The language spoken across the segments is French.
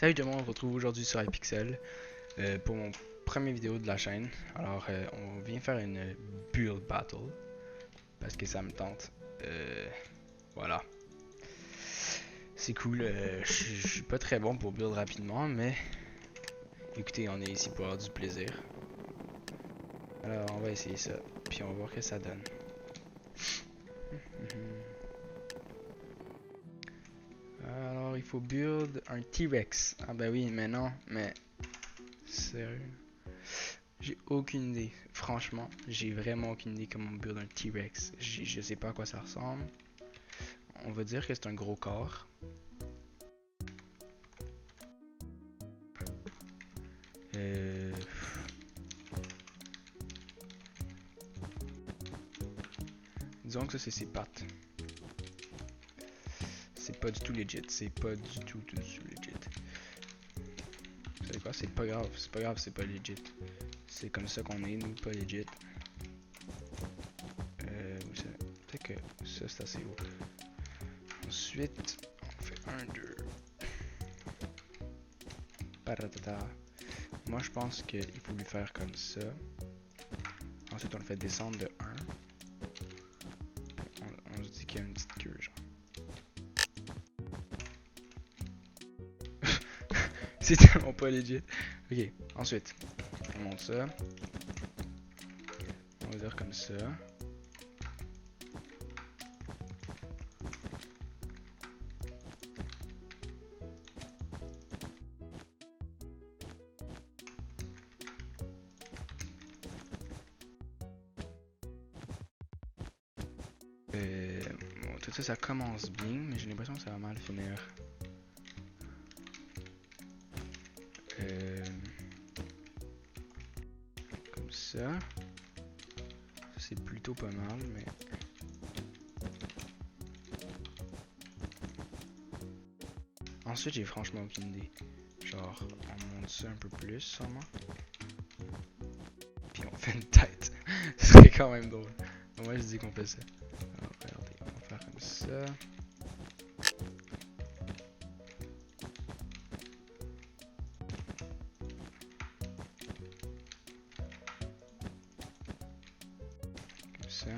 Salut tout le monde, on se retrouve aujourd'hui sur iPixel pour mon premier vidéo de la chaîne. Alors on vient faire une build battle parce que ça me tente. Voilà. C'est cool, je suis pas très bon pour build rapidement, mais écoutez, on est ici pour avoir du plaisir. Alors on va essayer ça, puis on va voir ce que ça donne. Alors il faut build un T-Rex. Ah ben oui, mais non, mais sérieux. J'ai aucune idée. Franchement, j'ai vraiment aucune idée comment on build un T-Rex. Je sais pas à quoi ça ressemble. On va dire que c'est un gros corps. Euh... Disons que ça c'est ses pattes. C'est pas du tout legit. C'est pas du tout legit. Vous savez quoi? C'est pas grave. C'est pas grave, c'est pas legit. C'est comme ça qu'on est, nous, pas legit. Peut-être que ça c'est assez haut. Ensuite, on fait 1, 2. Paratata. Moi je pense qu'il faut lui faire comme ça. Ensuite on le fait descendre de 1. On se dit qu'il y a une petite queue genre. C'est tellement pas legit. Ok, ensuite on monte ça. On va dire comme ça. Bon, tout ça, ça commence bien, mais j'ai l'impression que ça va mal finir. Comme ça. C'est plutôt pas mal, mais... Ensuite, j'ai franchement aucune idée. Genre, on monte ça un peu plus, sûrement. Puis on fait une tête. Ce serait quand même drôle. Moi, je dis qu'on fait ça. Alors, regardez, on va faire comme ça. Comme ça.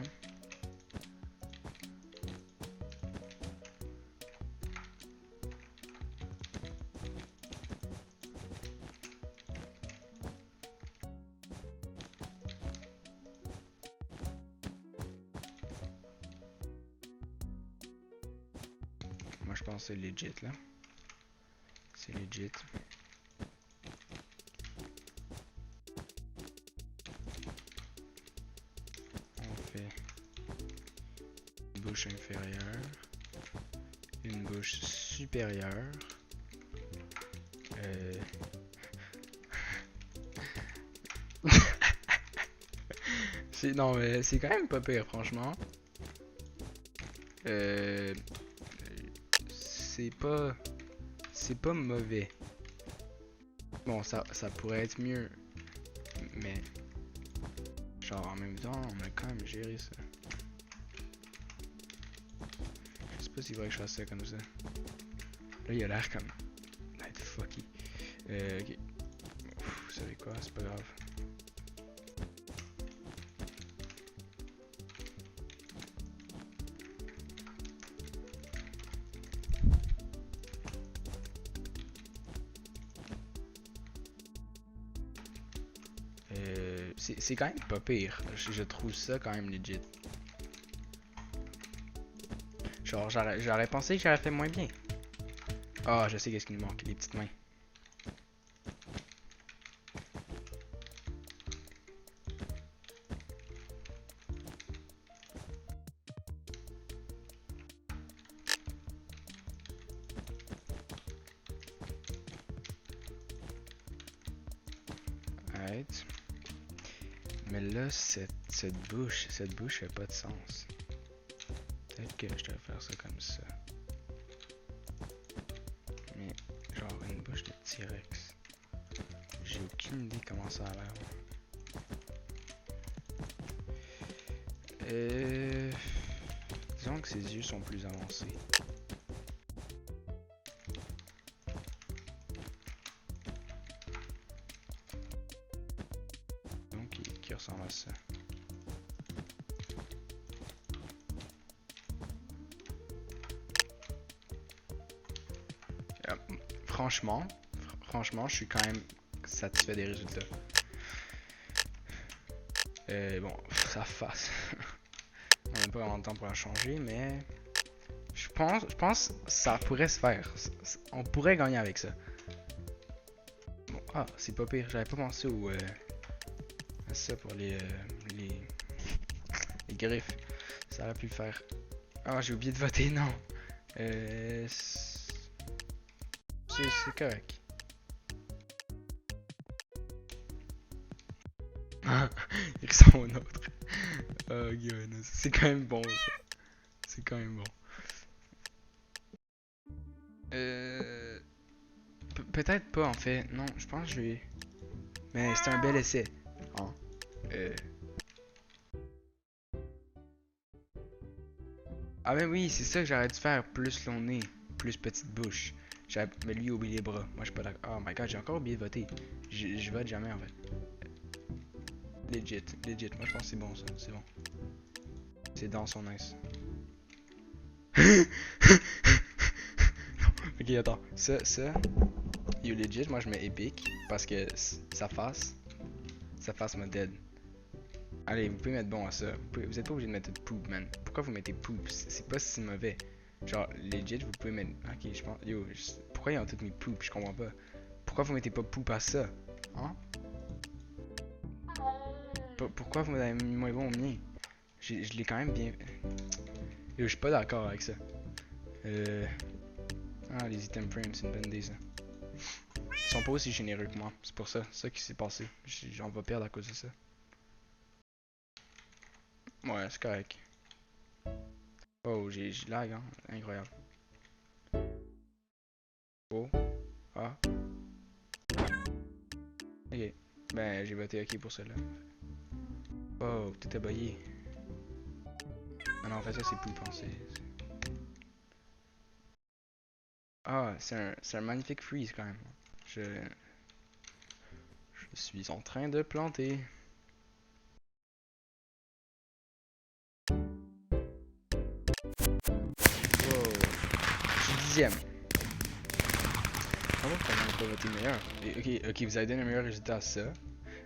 Moi, je pense que c'est legit, là. C'est legit. On fait une bouche inférieure, une bouche supérieure. Non, mais c'est quand même pas pire, franchement. C'est pas mauvais. Bon, ça pourrait être mieux, mais genre en même temps, on a quand même géré ça. Je sais pas s'il faudrait que je fasse ça comme ça. Là, il a l'air comme d'être fucky. Ok. Vous savez quoi, c'est pas grave. C'est quand même pas pire. Je trouve ça quand même legit. Genre, j'aurais pensé que j'aurais fait moins bien. Ah, je sais qu'est-ce qui nous manque, les petites mains. Arrête. Mais là, cette bouche fait pas de sens. Peut-être que je devrais faire ça comme ça. Mais genre une bouche de T-Rex. J'ai aucune idée comment ça a l'air. Disons que ses yeux sont plus avancés. ressemble à ça. Euh, franchement, je suis quand même satisfait des résultats. Bon, sa face. On n'a pas vraiment de temps pour la changer, mais je pense que ça pourrait se faire. On pourrait gagner avec ça. Bon, ah, c'est pas pire. J'avais pas pensé à ça pour les griffes. Ça aurait pu le faire. Ah, j'ai oublié de voter, non. C'est correct. Il ressemble au nôtre. Oh, goodness. C'est quand même bon, ça. C'est quand même bon. Peut-être pas, en fait. Non, je pense que je vais... Mais c'est un bel essai. Hein. Ah ben oui, c'est ça que j'aurais dû faire. Plus long nez, plus petite bouche. Mais lui, oublie les bras. Moi, je suis pas d'accord. Oh my god, j'ai encore oublié de voter. Je vote jamais, en fait. Legit. Moi, je pense que c'est bon, ça. C'est bon. C'est dans son nice. Ok, attends. Ça, you legit, moi je mets épique parce que sa face me dead. Allez, vous pouvez mettre bon à ça. Vous êtes pas obligé de mettre poop, man. Pourquoi vous mettez poop? C'est pas si mauvais. Genre, legit, vous pouvez mettre. Ok, je pense. Yo, pourquoi ils ont tous mis poop? Je comprends pas. Pourquoi vous mettez pas poop à ça? Hein? Pourquoi vous avez mis moins bon au mien? Je l'ai quand même bien. Yo, je suis pas d'accord avec ça. Ah, les items frames, c'est une bonne idée ça. Ils sont pas aussi généreux que moi, c'est pour ça, c'est ça qui s'est passé. J'en vais perdre à cause de ça. Ouais, c'est correct. Oh, j'ai lag, hein, incroyable. Oh, ah. Ok, ben j'ai voté ok pour cela. Oh, tout est bugué. Ah non, en fait ça c'est plus pensé. Ah, c'est un magnifique freeze quand même. Je suis en train de planter. Wow, je suis 10ème. Pourquoi on n'a pas voté meilleur? Ok, vous avez donné un meilleur résultat à ça.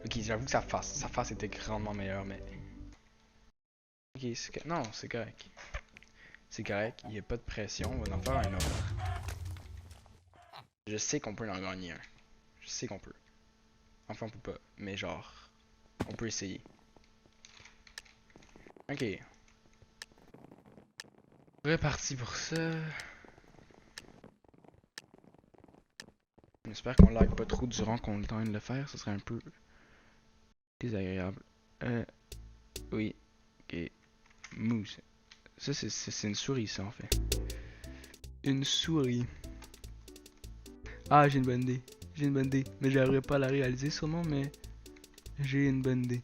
Ok, j'avoue que sa face était grandement meilleure, mais... Ok, non, c'est correct. C'est correct, il n'y a pas de pression, on va en faire un autre. Je sais qu'on peut en gagner un. Je sais qu'on peut. Enfin, on peut pas, mais genre, on peut essayer. Ok. Reparti pour ça. J'espère qu'on lag pas trop durant qu'on a le temps de le faire, ce serait un peu désagréable. Oui. Ok. Mousse. Ça, c'est une souris, ça, en fait. Une souris. Ah, j'ai une bonne idée. J'ai une bonne idée. Mais j'arriverai pas à la réaliser, sûrement, mais j'ai une bonne idée.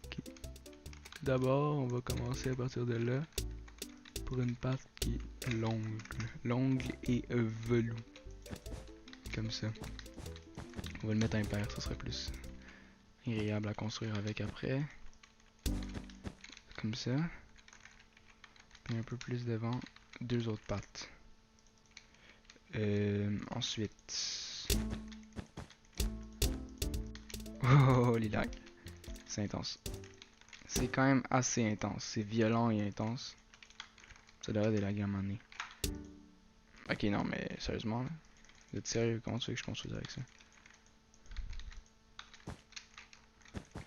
Ok. D'abord, on va commencer à partir de là. Pour une patte qui est longue. Longue et veloue. Comme ça. On va le mettre impair, ça serait plus agréable à construire avec après. Comme ça. Puis un peu plus devant, deux autres pattes. Ensuite... Oh, les lags. C'est intense. C'est quand même assez intense. C'est violent et intense. Ça devrait des lags à un moment donné. Ok, non, mais sérieusement, là. Vous êtes sérieux? Comment tu veux que je construise avec ça?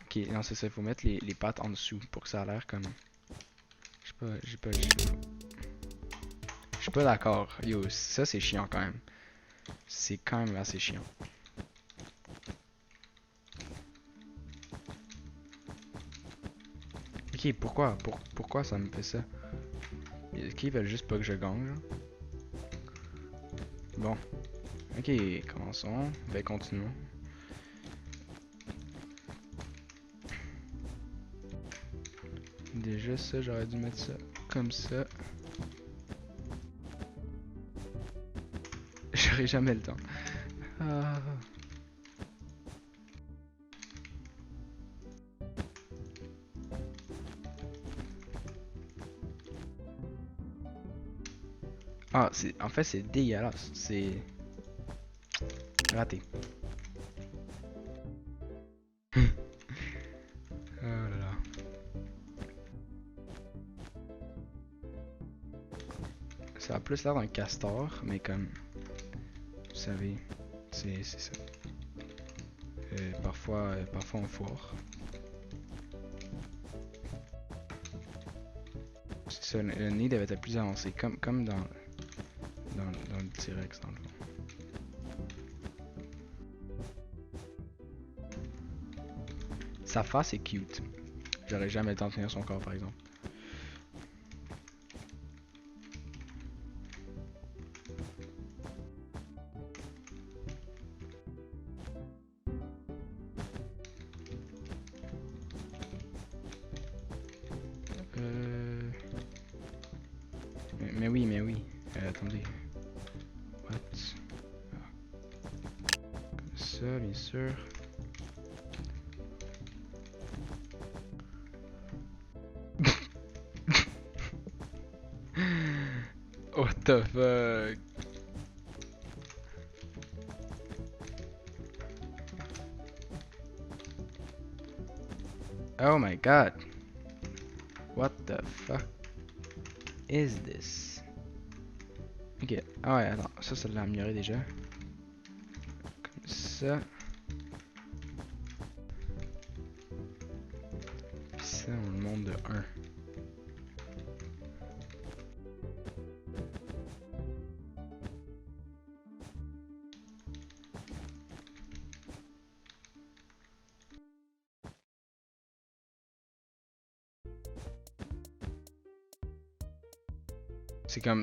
Ok, non, c'est ça. Il faut mettre les pattes en dessous pour que ça a l'air comme... Je sais pas, je suis pas d'accord. Yo, ça c'est chiant quand même. C'est quand même assez chiant. Ok, pourquoi ça me fait ça? Est-ce qu'ils veulent juste pas que je gagne, genre? Bon. Ok, commençons. Ben, continuons. Déjà, ça, j'aurais dû mettre ça comme ça. J'aurai jamais le temps. Ah. Ah, en fait, c'est dégueulasse. C'est raté. Oh là là. Ça a plus l'air d'un castor, mais comme vous savez, c'est ça. Parfois on foire. C'est ça, le nid devait être plus avancé, comme dans le T-Rex dans le fond. Sa face est cute. J'aurais jamais le temps de tenir son corps par exemple. Mais oui, mais oui. Attendez. What? Ah. Comme ça, bien sûr. What the fuck? Oh my god. What the fuck is this? Ok. Ah ouais, attends. Ça l'a amélioré déjà. Comme ça. Puis ça, on le monte de 1.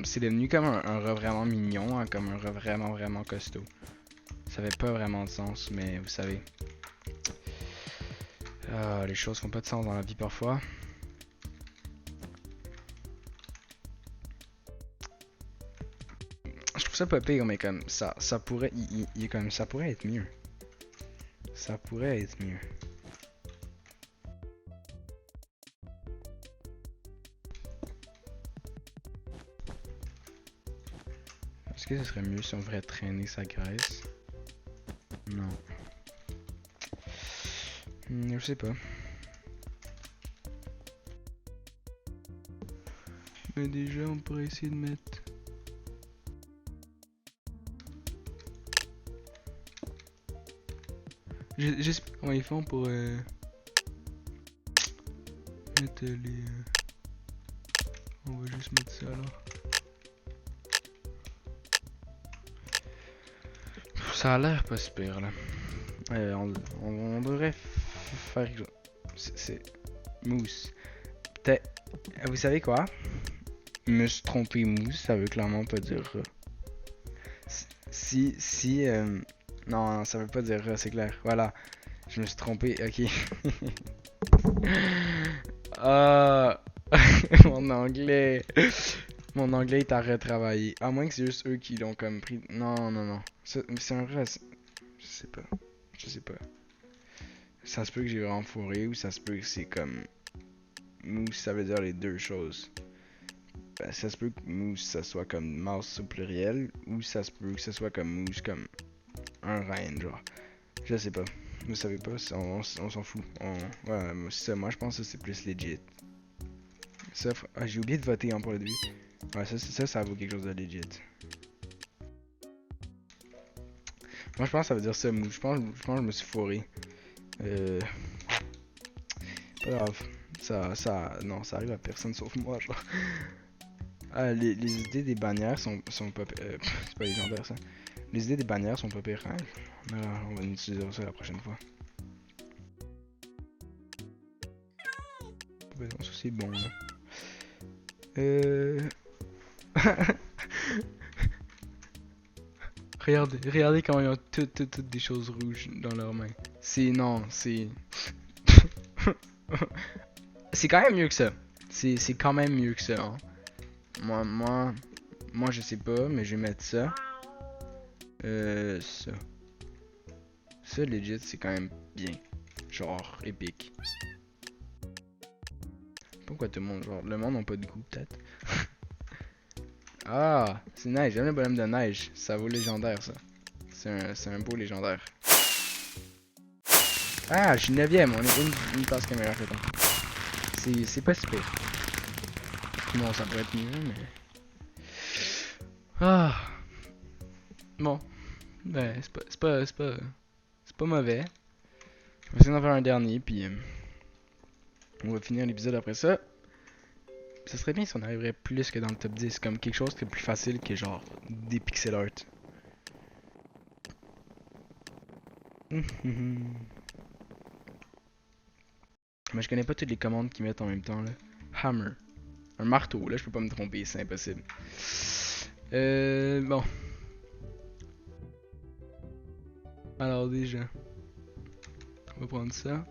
C'est devenu comme un rat vraiment mignon, hein, comme un rat vraiment costaud. Ça avait pas vraiment de sens, mais vous savez. Les choses font pas de sens dans la vie parfois. Je trouve ça pas pire, mais comme ça pourrait, il est comme ça pourrait être mieux. Ça pourrait être mieux. Est-ce que ce serait mieux si on ferait traîner sa graisse? Non. Je sais pas. Mais déjà, on pourrait essayer de mettre... J'espère comment ils font pour mettre les... On va juste mettre ça alors. Ça a l'air pas super là. On devrait faire... C'est... Mousse. Peut-être... Vous savez quoi? Me suis trompé, mousse, ça veut clairement pas dire rat. Non, ça veut pas dire rat, c'est clair. Voilà. Je me suis trompé, ok. Ah... Mon anglais... Mon anglais est à retravailler. À moins que c'est juste eux qui l'ont comme pris... Non. C'est un rat... Je sais pas. Je sais pas. Ça se peut que j'ai vraiment fourré ou ça se peut que c'est comme... Mousse, ça veut dire les deux choses. Ben, ça se peut que mousse, ça soit comme mouse au pluriel ou ça se peut que ça soit comme mousse, comme un reine, genre. Je sais pas. Vous savez pas, on s'en fout. Voilà, ça, moi je pense que c'est plus legit. Ça, j'ai oublié de voter hein, pour le début. Ouais, ça vaut quelque chose de legit. Moi je pense que ça veut dire ça, mousse. Je pense que je me suis fourré. Pas grave. Non, ça arrive à personne sauf moi, genre. Ah, les idées des bannières sont pas... c'est pas légendaire, ça. Les idées des bannières sont pas pires, hein. On va utiliser ça la prochaine fois. Ben non, ça c'est bon, là. Regardez comment ils ont toutes des choses rouges dans leurs mains. Non, c'est... C'est quand même mieux que ça. C'est quand même mieux que ça, hein. Moi je sais pas, mais je vais mettre ça. Ça. Ça, legit, c'est quand même bien. Genre, épique. Pourquoi tout le monde, genre, le monde n'a pas de goût, peut-être. Ah, c'est nice, j'aime le bonhomme de neige. Ça vaut légendaire, ça. C'est un beau légendaire. Ah, je suis 9ème, on est une passe caméra fait. C'est pas si pire. Bon, ça pourrait être mieux, mais... Ah, bon. Ben, c'est pas mauvais. On va essayer d'en faire un dernier, puis on va finir l'épisode après ça. Ça serait bien si on arriverait plus que dans le top 10, comme quelque chose qui est plus facile que genre des pixel art. Mais je connais pas toutes les commandes qu'ils mettent en même temps là. Hammer. Un marteau, là je peux pas me tromper, c'est impossible. Bon. Alors déjà, on va prendre ça.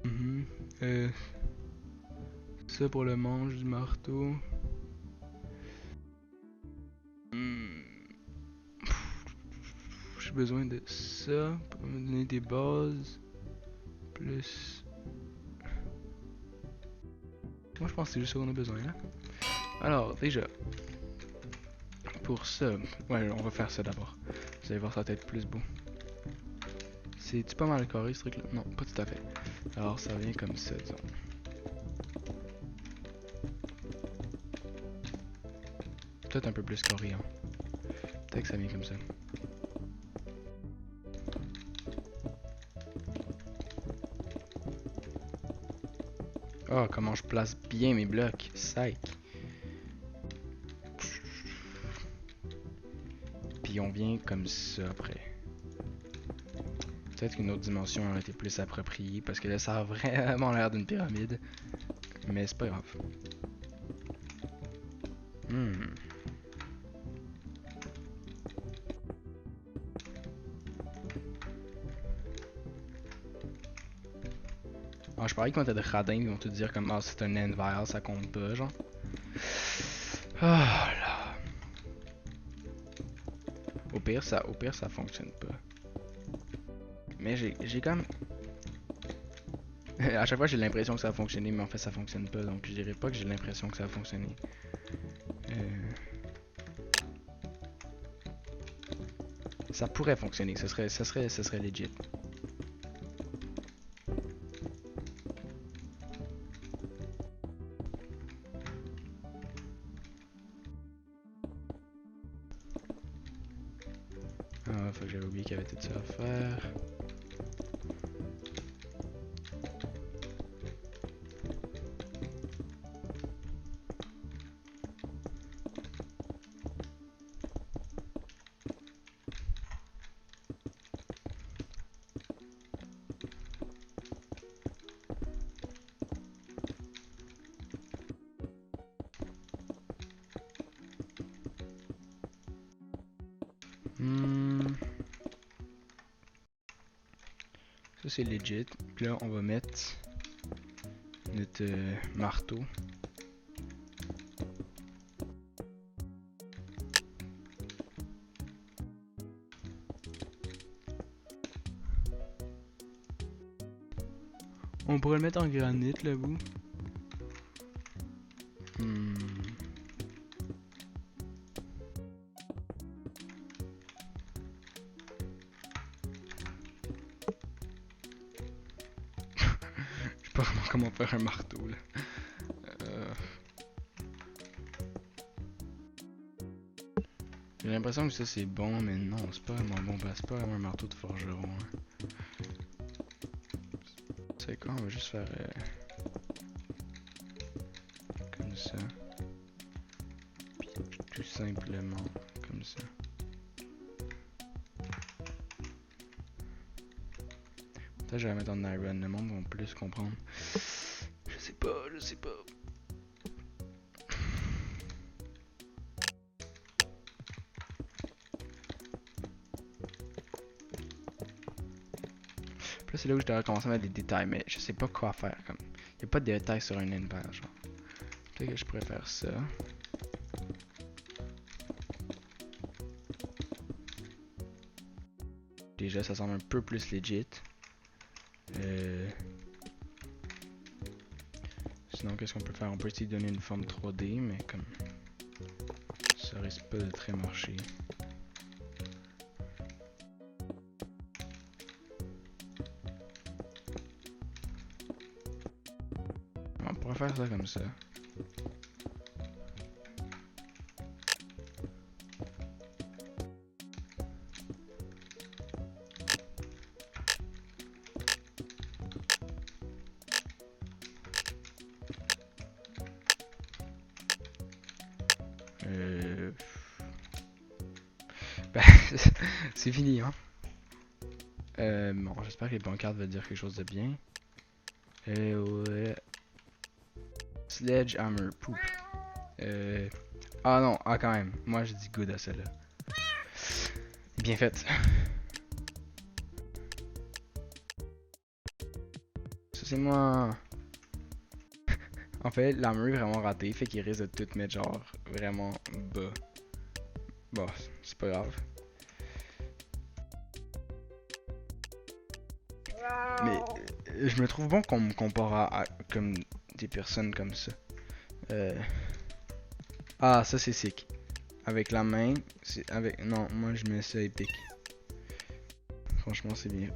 Mhm. Ça pour le manche du marteau. Hmm. J'ai besoin de ça pour me donner des bases. Plus. Moi je pense que c'est juste ça qu'on a besoin là. Alors déjà, pour ça, ouais on va faire ça d'abord. Vous allez voir ça va être plus beau. C'est-tu pas mal carré ce truc là? Non, pas tout à fait. Alors ça vient comme ça disons. Peut-être un peu plus carré hein. Peut-être que ça vient comme ça. Oh, comment je place bien mes blocs. Psych. Puis on vient comme ça après. Peut-être qu'une autre dimension aurait été plus appropriée parce que là ça a vraiment l'air d'une pyramide. Mais c'est pas grave. Ah, je parie quand t'as des radins, ils vont te dire comme ah c'est un Envile, ça compte pas genre. Ah là. Au pire ça fonctionne pas. Mais j'ai comme à chaque fois j'ai l'impression que ça a fonctionné, mais en fait ça fonctionne pas, donc je dirais pas que j'ai l'impression que ça a fonctionné. Ça pourrait fonctionner, ça serait legit. Ah, faut que j'avais oublié qu'il y avait tout ça à faire. Ça c'est legit. Puis là on va mettre notre marteau. On pourrait le mettre en granit là-bas. Je sais pas vraiment comment faire un marteau là. J'ai l'impression que ça c'est bon, mais non, c'est pas vraiment bon, c'est pas vraiment un marteau de forgeron. Hein. C'est quoi, on va juste faire comme ça. Puis tout simplement comme ça. Peut-être je vais mettre en iron, le monde va plus comprendre. Je sais pas. Puis là c'est là où je devrais commencer à mettre des détails, mais je sais pas quoi faire comme. Y a pas de détails sur un inventaire genre. Peut-être que je pourrais faire ça. Déjà ça semble un peu plus legit. Sinon, qu'est-ce qu'on peut faire? On peut essayer de donner une forme 3D, mais comme ça risque pas de très marcher. On pourrait faire ça comme ça. Ben, c'est fini, hein. Bon, j'espère que les pancartes veulent dire quelque chose de bien. Ouais. Sledgehammer, poop. Ah non, ah quand même. Moi, je dis good à celle-là. Bien faite. Ça, c'est moi. En fait, l'armure est vraiment ratée, fait qu'il risque de tout mettre genre vraiment bas. Bon, c'est pas grave. Mais je me trouve bon qu'on me compare à comme des personnes comme ça. Ah, ça c'est sick. Avec la main, c'est avec. Non, moi je mets ça épique. Franchement, c'est bien.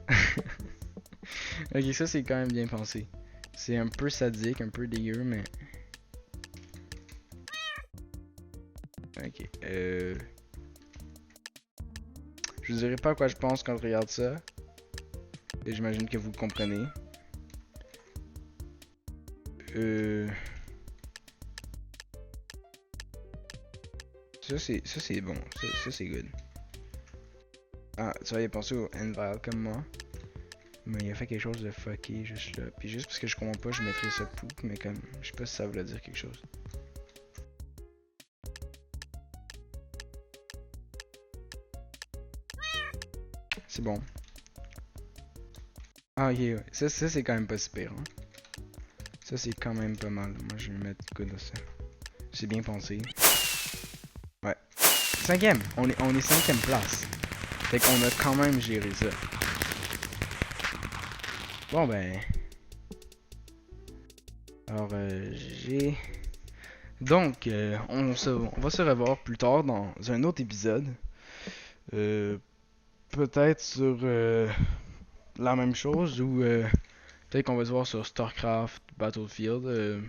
Ok, ça c'est quand même bien pensé. C'est un peu sadique, un peu dégueu, mais. Ok. Je vous dirai pas à quoi je pense quand je regarde ça. Et j'imagine que vous le comprenez. Ça c'est bon. Ça c'est good. Ah, tu vas y penser au Envile comme moi. Mais il a fait quelque chose de fucké juste là. Puis juste parce que je comprends pas, je mettrais ça poop. Mais comme, je sais pas si ça voulait dire quelque chose. C'est bon. Ah, ok, ouais. Ça c'est quand même pas super. Hein. Ça, c'est quand même pas mal. Moi, je vais mettre good à ça. C'est bien pensé. Ouais. Cinquième. On est cinquième place. Fait qu'on a quand même géré ça. Bon, ben. Alors, j'ai... Donc, on va se revoir plus tard dans un autre épisode. Peut-être sur la même chose ou peut-être qu'on va se voir sur StarCraft, Battlefield.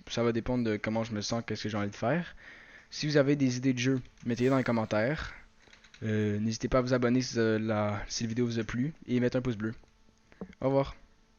Ça va dépendre de comment je me sens, qu'est-ce que j'ai envie de faire. Si vous avez des idées de jeux, mettez-les dans les commentaires. N'hésitez pas à vous abonner si la vidéo vous a plu et mettre un pouce bleu. Au revoir.